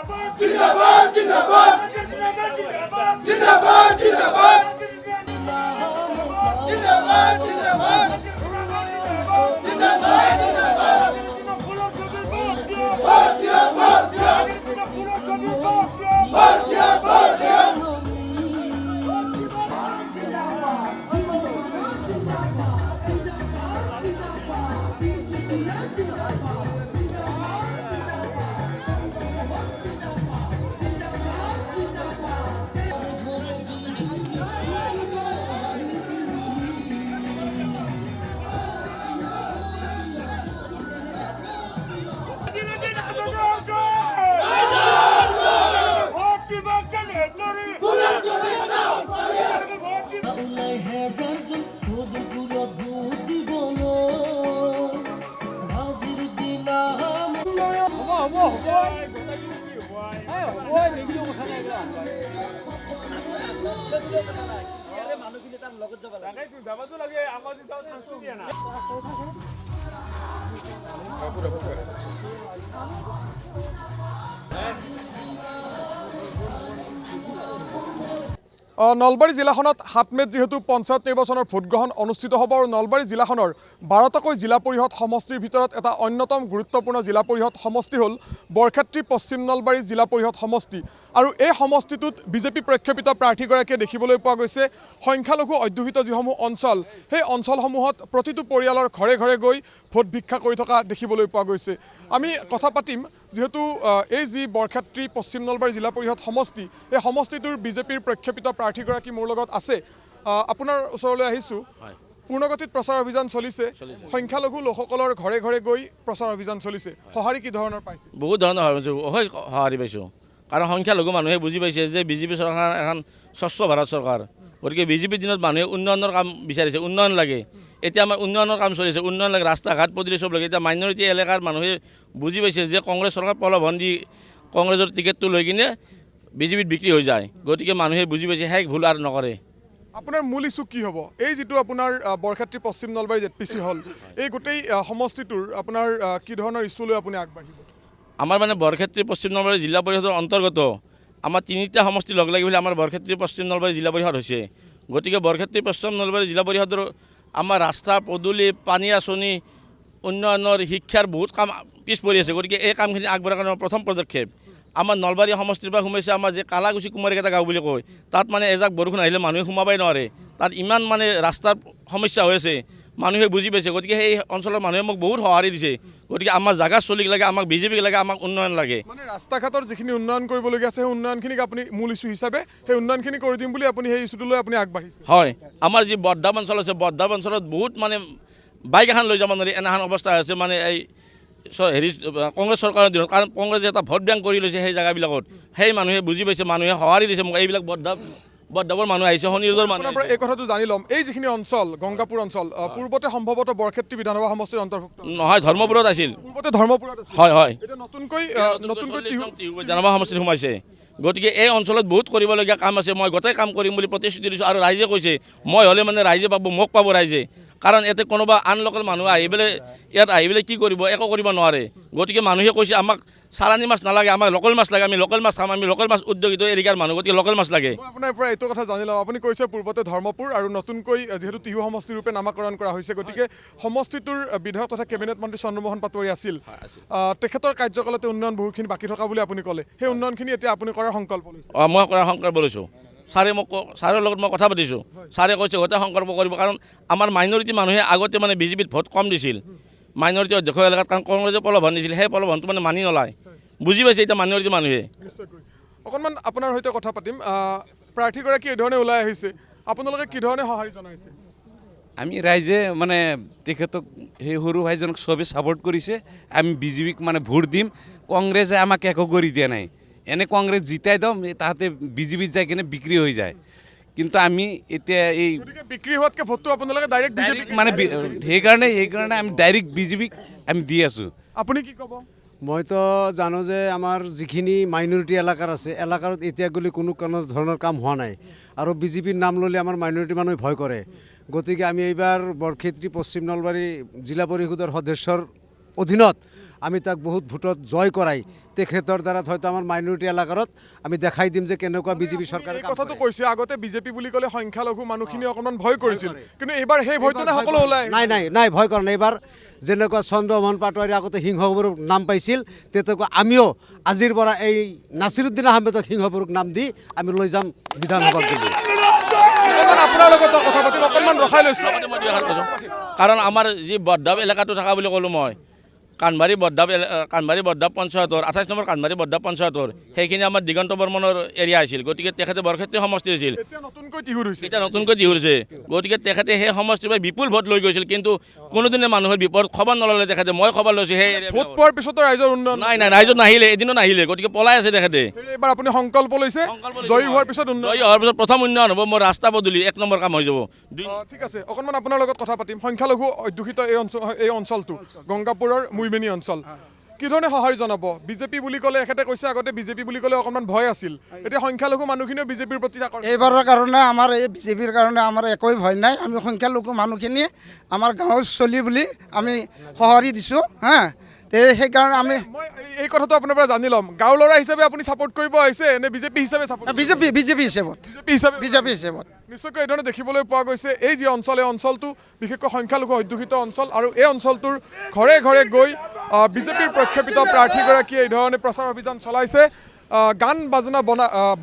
जिंदाबाद जिंदाबाद जिंदाबाद जिंदाबाद जिंदाबाद जिंदाबाद जिंदाबाद जिंदाबाद भारतीय भारतीय भारतीय भारतीय নলবাৰী জিলাখনত ৭ মে'ত যেহেতু পঞ্চায়ত নিৰ্বাচনৰ ভোটগ্ৰহণ অনুষ্ঠিত হ'ব আৰু নলবাৰী জিলাখনৰ ১২টাকৈ জিলা পৰিষদ সমষ্টিৰ ভিতৰত এটা অন্যতম গুৰুত্বপূৰ্ণ জিলা পৰিষদ সমষ্টি হ'ল বৰক্ষেত্ৰী পশ্চিম নলবাৰী জিলা পৰিষদ সমষ্টি আৰু এই সমষ্টিটোত বিজেপি প্ৰক্ষেপিত প্ৰাৰ্থীগৰাকীয়ে দেখিবলৈ পোৱা গৈছে সংখ্যালঘু অধ্যুষিত যিসমূহ অঞ্চল সেই অঞ্চলসমূহত প্ৰতিটো পৰিয়ালৰ ঘৰে ঘৰে গৈ ভোট ভিক্ষা কৰি থকা দেখিবলৈ পোৱা গৈছে। আমি কথা পাতিম যেহেতু এই যি বৰক্ষেত্ৰী পশ্চিম নলবাৰী জিলা পৰিষদ সমষ্টি এই সমষ্টিটোৰ বিজেপিৰ প্ৰক্ষেপিত প্ৰাৰ্থীগৰাকী মোৰ লগত আছে। আপোনাৰ ওচৰলৈ আহিছোঁ। পূৰ্ণগতিত প্ৰচাৰ অভিযান চলিছে, সংখ্যালঘু লোকসকলৰ ঘৰে ঘৰে গৈ প্ৰচাৰ অভিযান চলিছে। সঁহাৰি কি ধৰণৰ পাইছে? বহুত ধৰণৰ সঁহাৰি পাইছোঁ, কাৰণ সংখ্যালঘু মানুহে বুজি পাইছে যে বিজেপি চৰকাৰ এখন স্বচ্ছ ভাৰত চৰকাৰ, গতিকে বিজেপিৰ দিনত মানুহে উন্নয়নৰ কাম বিচাৰিছে, উন্নয়ন লাগে। এতিয়া আমাৰ উন্নয়নৰ কাম চলিছে, উন্নয়ন লাগে, ৰাস্তা ঘাট পদূলি চব লাগে। এতিয়া মাইনৰিটি এলেকাৰ মানুহে বুজি পাইছে যে কংগ্ৰেছ চৰকাৰ প্ৰলোভন দি কংগ্ৰেছৰ টিকেটটো লৈ কিনে বিজেপিত বিক্ৰী হৈ যায়, গতিকে মানুহে বুজি পাইছে সেই ভুল আৰু নকৰে। আপোনাৰ মূল ইছ্যু কি হ'ব? এই যিটো আপোনাৰ বৰক্ষেত্ৰী পশ্চিম নলবাৰী ZPC হ'ল, এই গোটেই সমষ্টিটোৰ আপোনাৰ কি ধৰণৰ ইছ্যু লৈ আপুনি আগবাঢ়িব? আমাৰ মানে বৰক্ষেত্ৰী পশ্চিম নলবাৰী জিলা পৰিষদৰ অন্তৰ্গত আমাৰ তিনিটা সমষ্টি লগ লাগি পেলাই আমাৰ বৰক্ষেত্ৰী পশ্চিম নলবাৰী জিলা পৰিষদ হৈছে। গতিকে বৰক্ষেত্ৰী পশ্চিম নলবাৰী জিলা পৰিষদৰ আমাৰ ৰাস্তা পদূলি, পানী আঁচনি, উন্নয়নৰ, শিক্ষাৰ বহুত কাম পিছ পৰি আছে। গতিকে এই কামখিনি আগবঢ়াৰ কাৰণে প্ৰথম পদক্ষেপ আমাৰ নলবাৰী সমষ্টিৰ পৰা সোমাইছে আমাৰ যে কালাগুচি কুমাৰীকেইটা গাঁও বুলি কয়, তাত মানে এজাক বৰষুণ আহিলে মানুহে সোমাবই নোৱাৰে। তাত ইমান মানে ৰাস্তাৰ সমস্যা হৈ আছে, মানুহে বুজি পাইছে। গতিকে সেই অঞ্চলৰ মানুহে মোক বহুত সঁহাৰি দিছে। গতিকে আমাৰ জাগা চলিক লাগে, আমাক বিজেপিক লাগে, আমাক উন্নয়ন লাগে। মানে ৰাস্তা ঘাটৰ যিখিনি উন্নয়ন কৰিবলগীয়া আছে সেই উন্নয়নখিনিক আপুনি মূল ইছ্যু হিচাপে সেই উন্নয়নখিনি কৰি দিম বুলি আপুনি সেই ইছ্যুটো লৈ আপুনি আগবাঢ়িছে? হয়, আমাৰ যি বৰ্ধাপ অঞ্চল আছে, বৰ্ধাপ অঞ্চলত বহুত মানে বাইক এখন লৈ যাব নোৱাৰি এনেহেন অৱস্থা হৈছে। মানে এই হেৰি কংগ্ৰেছ চৰকাৰৰ দিনত, কাৰণ কংগ্ৰেছে এটা ভোট বেংক কৰি লৈছে সেই জেগাবিলাকত। সেই মানুহে বুজি পাইছে, মানুহে সঁহাৰি দিছে মোক। এইবিলাক বৰ্ধাপৰ মানুহ আহিছে, শনিৰৰ মানুহ। এই কথাটো জানি ল'ম, এই যিখিনি অঞ্চল গংগাপুৰ অঞ্চল পূৰ্বতে সম্ভৱতঃ বৰক্ষেত্ৰী বিধানসভা সমষ্টিৰ অন্তৰ্ভুক্ত নহয়, ধৰ্মপুৰত আছিল। পূৰ্বতে ধৰ্মপুৰত আছিল। হয় হয়, এতিয়া নতুনকৈ টিহু বিধানসভা সমষ্টিত সোমাইছে। গতিকে এই অঞ্চলত বহুত কৰিবলগীয়া কাম আছে। মই গোটেই কাম কৰিম বুলি প্ৰতিশ্ৰুতি দিছোঁ আৰু ৰাইজে কৈছে মই হ'লে মানে ৰাইজে পাব, মোক পাব ৰাইজে। কাৰণ ইয়াতে কোনোবা আন লোকেল মানুহ আহি পেলাই ইয়াত আহি পেলাই কি কৰিব, একো কৰিব নোৱাৰে। গতিকে মানুহে কৈছে আমাক চালানী মাছ নালাগে, আমাক লোকেল মাছ লাগে, আমি লোকেল মাছ খাম, আমি লোকেল মাছ উদ্যোগিত এৰিকাৰ মানুহ, গতিকে লোকেল মাছ লাগে। মই আপোনাৰ পৰা এইটো কথা জানি লওঁ, আপুনি কৈছে পূৰ্বতে ধৰ্মপুৰ আৰু নতুনকৈ যিহেতু টিহু সমষ্টি ৰূপে নামাকৰণ কৰা হৈছে, গতিকে সমষ্টিটোৰ বিধায়ক তথা কেবিনেট মন্ত্ৰী চন্দ্ৰমোহন পাটোৱাৰী আছিল। তেখেতৰ কাৰ্যকালতে উন্নয়ন বহুখিনি বাকী থকা বুলি আপুনি ক'লে, সেই উন্নয়নখিনি এতিয়া আপুনি কৰাৰ সংকল্প লৈছে? মই কৰাৰ সংকল্প লৈছোঁ। ছাৰৰ লগত মই কথা পাতিছোঁ, ছাৰে কৈছে গোটেই সংকল্প কৰিব। কাৰণ আমাৰ মাইনৰিটি মানুহে আগতে মানে বিজেপিত ভোট কম দিছিল, মাইনৰিটি অধ্যক্ষ এলেকাত, কাৰণ কংগ্ৰেছে প্ৰলোভন দিছিল, সেই প্ৰলোভনটো মানে মানি নলয়। বুজি পাইছে এতিয়া মাইনৰিটি মানুহে। নিশ্চয়কৈ অকণমান আপোনাৰ সৈতে কথা পাতিম। প্ৰাৰ্থীগৰাকী এই ধৰণে ওলাই আহিছে, আপোনালোকে কি ধৰণে সঁহাৰি জনাইছে? আমি ৰাইজে মানে তেখেতক সেই সৰু ভাইজনক চবেই ছাপোৰ্ট কৰিছে। আমি বিজেপিক মানে ভোট দিম, কংগ্ৰেছে আমাক একো কৰি দিয়া নাই। এনে কংগ্ৰেছ জিতাই দিওঁ, তাহাঁতে বিজেপিত যাই কিনে বিক্ৰী হৈ যায়। কিন্তু আমি এতিয়া এই বিক্ৰী হোৱাতকৈ ভোটটো আপোনালোকে ডাইৰেক্ট বিজেপিক মানে সেইকাৰণে আমি ডাইৰেক্ট বিজেপিক আমি দি আছোঁ। আপুনি কি ক'ব? মইতো জানো যে আমাৰ যিখিনি মাইনৰিটি এলেকাৰ আছে, এলেকাত এতিয়া গ'লে কোনো ধৰণৰ কাম হোৱা নাই আৰু বিজেপিৰ নাম ল'লে আমাৰ মাইনৰিটি মানুহে ভয় কৰে। গতিকে আমি এইবাৰ বৰক্ষেত্ৰী পশ্চিম নলবাৰী জিলা পৰিষদৰ সদস্যৰ অধীনত আমি তাক বহুত ভোটত জয় কৰাই তেখেতৰ দ্বাৰা হয়তো আমাৰ মাইনৰিটি এলেকাৰত আমি দেখাই দিম যে কেনেকুৱা বিজেপি চৰকাৰে এই কথাটো কৈছে আগতে বিজেপি বুলি ক'লে সংখ্যালঘু মানুহখিনি অকণমান ভয় কৰিছিল কিন্তু এইবাৰ সেই ভয়টো নাই সকলো ওলাই নাই ভয় কৰা নাই এইবাৰ যেনেকুৱা চন্দ্ৰমোহন পাটোৱাৰী আগতে সিংহপুৰুষ নাম পাইছিল তেনেকুৱা আমিও আজিৰ পৰা এই নাছিৰুদ্দিন আহমেদক সিংহপুৰুষ নাম দি আমি লৈ যাম বিধানসভাত দিল্লী অকণমান আপোনাৰ লগত কথা পাতিম অকণমান ৰখাই লৈছোঁ কাৰণ আমাৰ যি বৰদাব এলেকাটো থকা বুলি ক'লোঁ মই কাণমাৰী বৰদাব পঞ্চায়তৰ 28 নম্বৰ কাণমাৰী বৰদাব পঞ্চায়তৰ সেইখিনি আমাৰ দিগন্ত বৰ্মনৰ এৰিয়া আছিল গতিকে তেখেতে বৰক্ষেত্ৰী সমষ্টি আছিল এতিয়া নতুনকৈ টিহুৰ হৈছে এতিয়া নতুনকৈ দিছে গতিকে তেখেতে সেই সমষ্টিৰ পৰা বিপুল ভোট লৈ গৈছিল কিন্তু কোনোদিনে মানুহৰ বিপদ খবৰ নল'লে তেখেতে মই খবৰ লৈছোঁ সেই ভোট পোৱাৰ পিছতো ৰাইজৰ উন্নয়ন নাই ৰাইজত নাহিলে এদিনো নাহিলে গতিকে পলাই আছে তেখেতে এইবাৰ আপুনি সংকল্প লৈছে জয়ী হোৱাৰ পিছত উন্নয়ন জয়ী হোৱাৰ পিছত প্ৰথম উন্নয়ন হ'ব মোৰ ৰাস্তা পদূলি 1 নম্বৰ কাম হৈ যাব ঠিক আছে অকণমান আপোনাৰ লগত কথা পাতিম সংখ্যালঘু অধ্যুষিত এই অঞ্চলটো গংগাপুৰৰ মুইমেনি অঞ্চল কি ধৰণে সঁহাৰি জনাব বিজেপি বুলি ক'লে এখেতে কৈছে আগতে বিজেপি বুলি ক'লে অকণমান ভয় আছিল এতিয়া সংখ্যালঘু মানুহখিনিও বিজেপিৰ প্ৰতি এইবাৰৰ কাৰণে আমাৰ এই বিজেপিৰ কাৰণে আমাৰ একোৱেই ভয় নাই আমি সংখ্যালঘু মানুহখিনিয়ে আমাৰ গাঁৱৰ চলি বুলি আমি সঁহাৰি দিছোঁ হা সেইকাৰণে আমি মই এই কথাটো আপোনাৰ পৰা জানি ল'ম গাঁৱৰ ল'ৰা হিচাপে আপুনি ছাপোৰ্ট কৰিব আহিছে নে বিজেপি হিচাপে ছাপোৰ্ট বিজেপি হিচাপত নিশ্চয়কৈ এই ধৰণে দেখিবলৈ পোৱা গৈছে এই যি অঞ্চল এই অঞ্চলটো বিশেষকৈ সংখ্যালঘু অধ্যুষিত অঞ্চল আৰু এই অঞ্চলটোৰ ঘৰে ঘৰে গৈ বিজেপিৰ প্ৰক্ষেপিত প্ৰাৰ্থীগৰাকীয়ে এই ধৰণে প্ৰচাৰ অভিযান চলাইছে গান বাজনা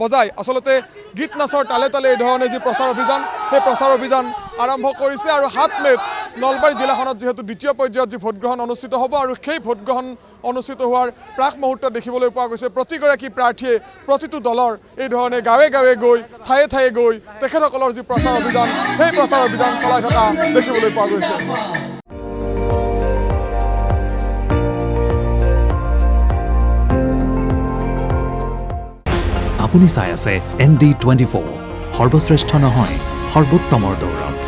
বজাই আচলতে গীত নাচৰ তালে তালে এই ধৰণে যি প্ৰচাৰ অভিযান সেই প্ৰচাৰ অভিযান আৰম্ভ কৰিছে আৰু 7 মে'ত নলবাৰী জিলাখনত যিহেতু দ্বিতীয় পৰ্যায়ত যি ভোটগ্ৰহণ অনুষ্ঠিত হ'ব আৰু সেই ভোটগ্ৰহণ অনুষ্ঠিত হোৱাৰ প্ৰাক মুহূৰ্তত দেখিবলৈ পোৱা গৈছে প্ৰতিগৰাকী প্ৰাৰ্থীয়ে প্ৰতিটো দলৰ এই ধৰণে গাঁৱে গাঁৱে গৈ ঠায়ে ঠায়ে গৈ তেখেতসকলৰ যি প্ৰচাৰ অভিযান সেই প্ৰচাৰ অভিযান চলাই থকা দেখিবলৈ পোৱা গৈছে আপুনি চাই আছে ND24 সৰ্বশ্ৰেষ্ঠ নহয় সৰ্বোত্তমৰ দৌৰত